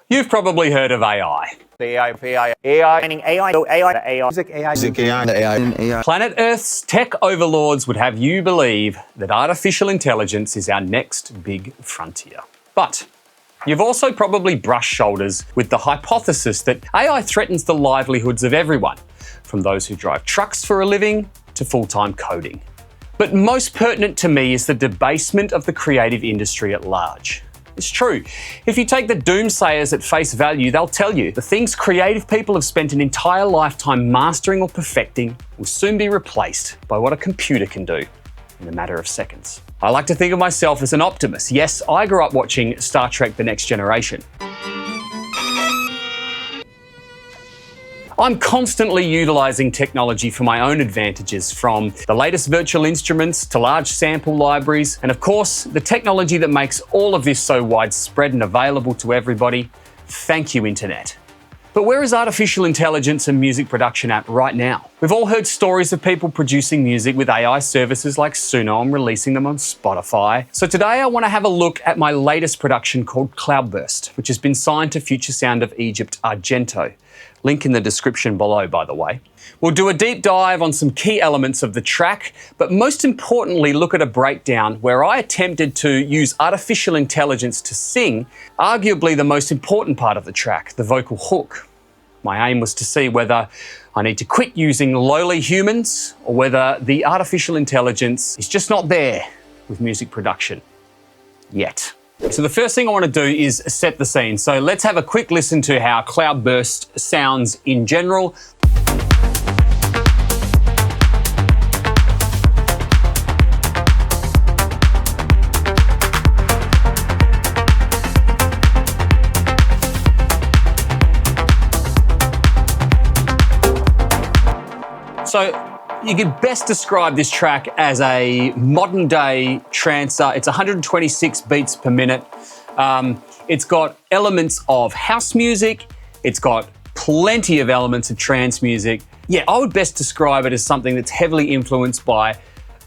You've probably heard of AI. Planet Earth's tech overlords would have you believe that artificial intelligence is our next big frontier. But you've also probably brushed shoulders with the hypothesis that AI threatens the livelihoods of everyone, from those who drive trucks for a living to full-time coding. But most pertinent to me is the debasement of the creative industry at large. It's true. If you take the doomsayers at face value, they'll tell you the things creative people have spent an entire lifetime mastering or perfecting will soon be replaced by what a computer can do in a matter of seconds. I like to think of myself as an optimist. Yes, I grew up watching Star Trek: The Next Generation. I'm constantly utilising technology for my own advantages, from the latest virtual instruments to large sample libraries, and of course, the technology that makes all of this so widespread and available to everybody. Thank you, Internet. But where is artificial intelligence and music production at right now? We've all heard stories of people producing music with AI services like Suno and releasing them on Spotify. So today I want to have a look at my latest production called Cloudburst, which has been signed to future sound of Egypt Argento. Link in the description below, by the way. We'll do a deep dive on some key elements of the track, but most importantly, look at a breakdown where I attempted to use artificial intelligence to sing arguably the most important part of the track, the vocal hook. My aim was to see whether I need to quit using lowly humans or whether the artificial intelligence is just not there with music production yet. So the first thing I want to do is set the scene. So let's have a quick listen to how Cloudburst sounds in general. So you could best describe this track as a modern day trancer. It's 126 beats per minute. It's got elements of house music. It's got plenty of elements of trance music. Yeah, I would best describe it as something that's heavily influenced by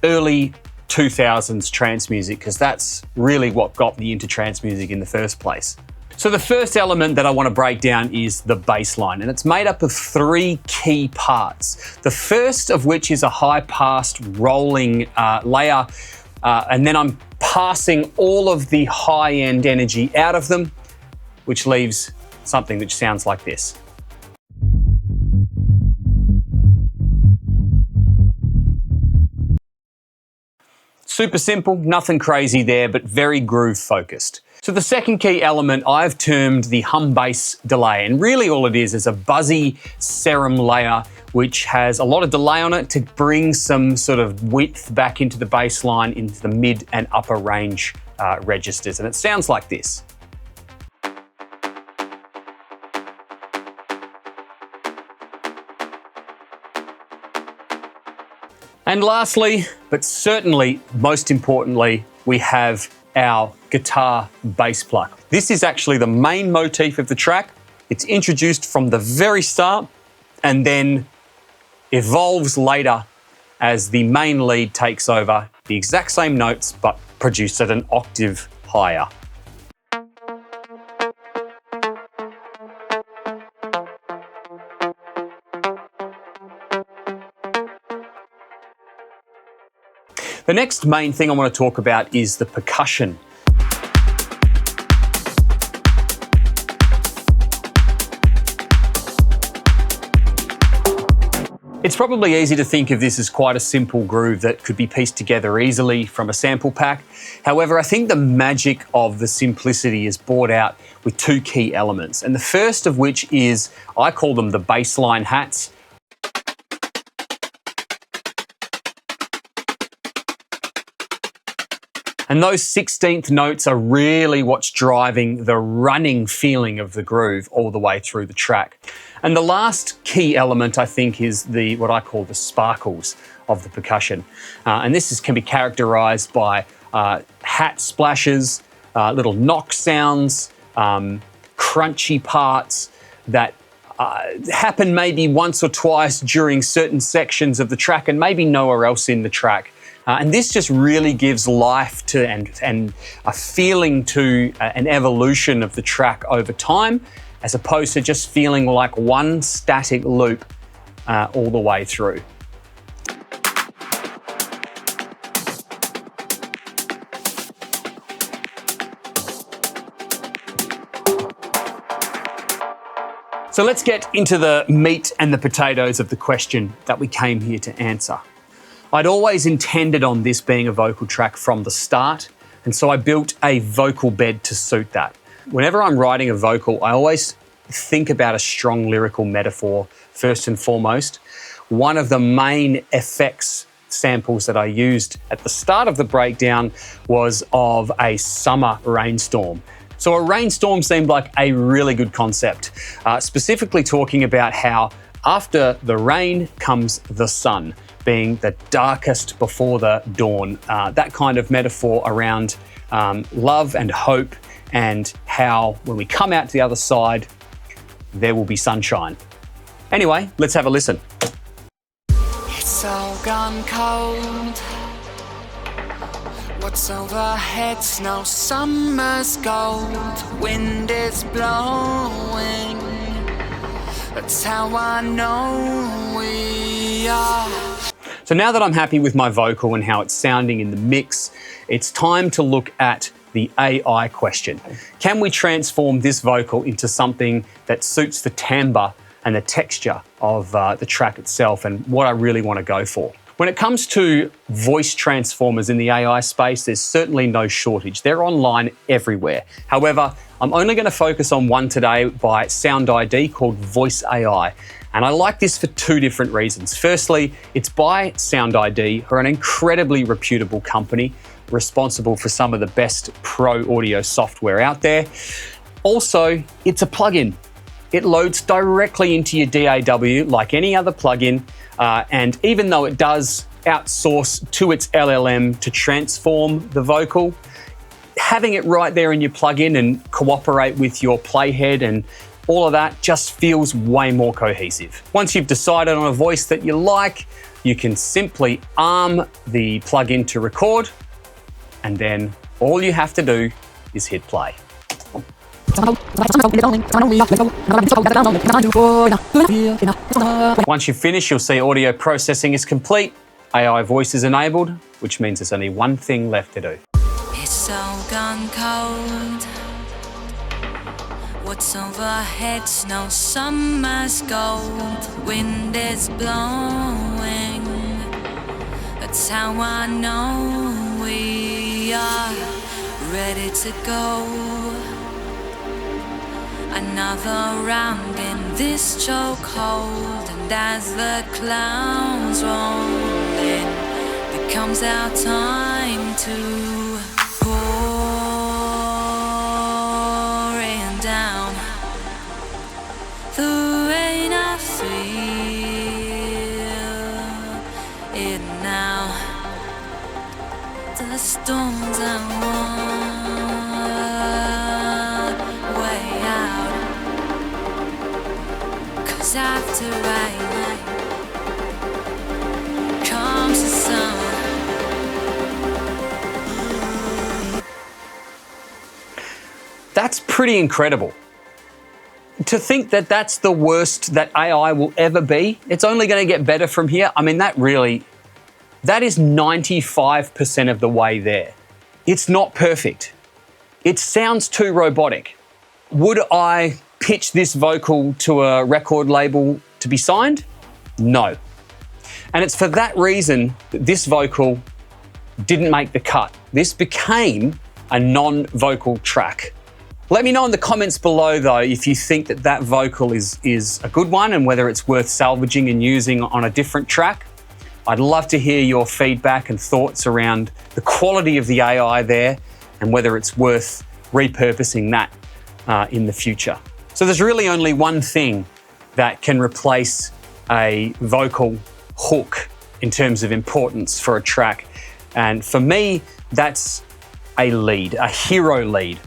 early 2000s trance music, because that's really what got me into trance music in the first place. So the first element that I want to break down is the bass line, and it's made up of three key parts. The first of which is a high-passed rolling layer, and then I'm passing all of the high-end energy out of them, which leaves something which sounds like this. Super simple, nothing crazy there, but very groove focused. So the second key element I've termed the hum bass delay, and really all it is a buzzy serum layer which has a lot of delay on it to bring some sort of width back into the bass line, into the mid and upper range registers, and it sounds like this. And lastly, but certainly most importantly, we have our guitar bass pluck. This is actually the main motif of the track. It's introduced from the very start and then evolves later as the main lead takes over the exact same notes but produced at an octave higher. The next main thing I want to talk about is the percussion. It's probably easy to think of this as quite a simple groove that could be pieced together easily from a sample pack. However, I think the magic of the simplicity is brought out with two key elements, and the first of which is, I call them the bassline hats. And those 16th notes are really what's driving the running feeling of the groove all the way through the track. And the last key element, I think, is what I call the sparkles of the percussion. And this can be characterized by hat splashes, little knock sounds, crunchy parts that happen maybe once or twice during certain sections of the track and maybe nowhere else in the track. And this just really gives life to and a feeling to an evolution of the track over time, as opposed to just feeling like one static loop all the way through. So let's get into the meat and the potatoes of the question that we came here to answer. I'd always intended on this being a vocal track from the start, and so I built a vocal bed to suit that. Whenever I'm writing a vocal, I always think about a strong lyrical metaphor first and foremost. One of the main effects samples that I used at the start of the breakdown was of a summer rainstorm. So a rainstorm seemed like a really good concept, specifically talking about how after the rain comes the sun, being the darkest before the dawn. That kind of metaphor around love and hope, and how when we come out to the other side, there will be sunshine. Anyway, let's have a listen. It's all gone cold. What's overhead's no summer's gold. Wind is blowing. That's how I know we are. So now that I'm happy with my vocal and how it's sounding in the mix, it's time to look at the AI question. Can we transform this vocal into something that suits the timbre and the texture of the track itself, and what I really want to go for? When it comes to voice transformers in the AI space, there's certainly no shortage. They're online everywhere. However, I'm only going to focus on one today by Sound ID called Voice AI. And I like this for two different reasons. Firstly, it's by Sound ID, who are an incredibly reputable company responsible for some of the best pro audio software out there. Also, it's a plugin. It loads directly into your DAW like any other plugin. And even though it does outsource to its LLM to transform the vocal, having it right there in your plugin and cooperate with your playhead and all of that just feels way more cohesive. Once you've decided on a voice that you like, you can simply arm the plugin to record, and then all you have to do is hit play. Once you finish, you'll see audio processing is complete, AI voice is enabled, which means there's only one thing left to do. It's all gone cold. What's overhead's no summer's gold. Wind is blowing. That's how I know we are ready to go. Another round in this chokehold, and as the clouds roll in, becomes our time to pouring down. The rain, I feel it now. The storms I want. After rain comes the sun. That's pretty incredible. To think that that's the worst that AI will ever be, it's only going to get better from here. I mean, that is 95% of the way there. It's not perfect. It sounds too robotic. Would I pitch this vocal to a record label to be signed? No. And it's for that reason that this vocal didn't make the cut. This became a non-vocal track. Let me know in the comments below, though, if you think that that vocal is a good one and whether it's worth salvaging and using on a different track. I'd love to hear your feedback and thoughts around the quality of the AI there and whether it's worth repurposing that in the future. So there's really only one thing that can replace a vocal hook in terms of importance for a track. And for me, that's a lead, a hero lead.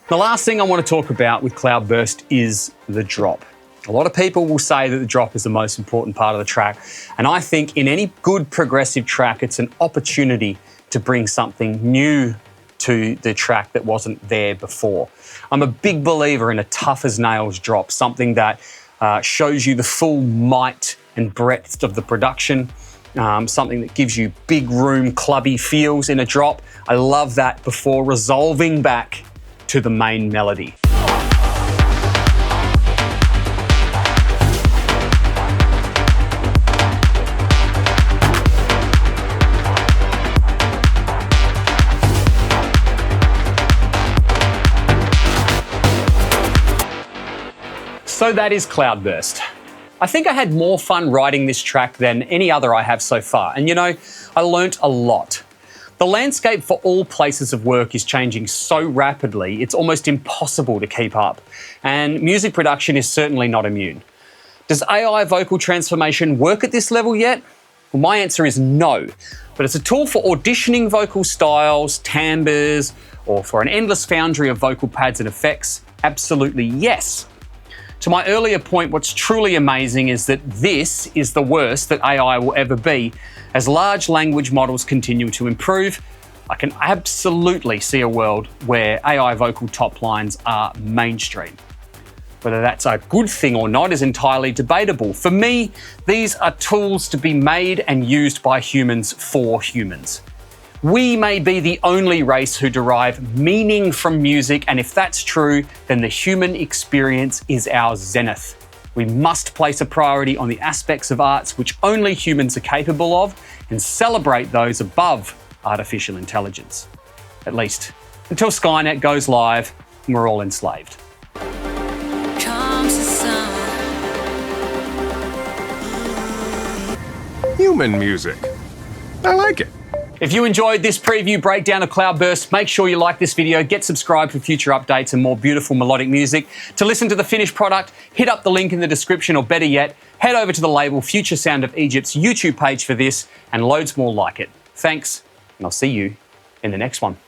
The last thing I want to talk about with Cloudburst is the drop. A lot of people will say that the drop is the most important part of the track, and I think in any good progressive track, it's an opportunity to bring something new to the track that wasn't there before. I'm a big believer in a tough as nails drop, something that shows you the full might and breadth of the production, something that gives you big room, clubby feels in a drop. I love that before resolving back to the main melody. So that is Cloudburst. I think I had more fun writing this track than any other I have so far. And you know, I learnt a lot. The landscape for all places of work is changing so rapidly, it's almost impossible to keep up. And music production is certainly not immune. Does AI vocal transformation work at this level yet? Well, my answer is no. But it's a tool for auditioning vocal styles, timbres, or for an endless foundry of vocal pads and effects. Absolutely yes. To my earlier point, what's truly amazing is that this is the worst that AI will ever be. As large language models continue to improve, I can absolutely see a world where AI vocal top lines are mainstream. Whether that's a good thing or not is entirely debatable. For me, these are tools to be made and used by humans for humans. We may be the only race who derive meaning from music, and if that's true, then the human experience is our zenith. We must place a priority on the aspects of arts which only humans are capable of and celebrate those above artificial intelligence. At least until Skynet goes live and we're all enslaved. Comes the sun. Human music. I like it. If you enjoyed this preview breakdown of Cloudburst, make sure you like this video, get subscribed for future updates and more beautiful melodic music. To listen to the finished product, hit up the link in the description, or better yet, head over to the label Future Sound of Egypt's YouTube page for this and loads more like it. Thanks, and I'll see you in the next one.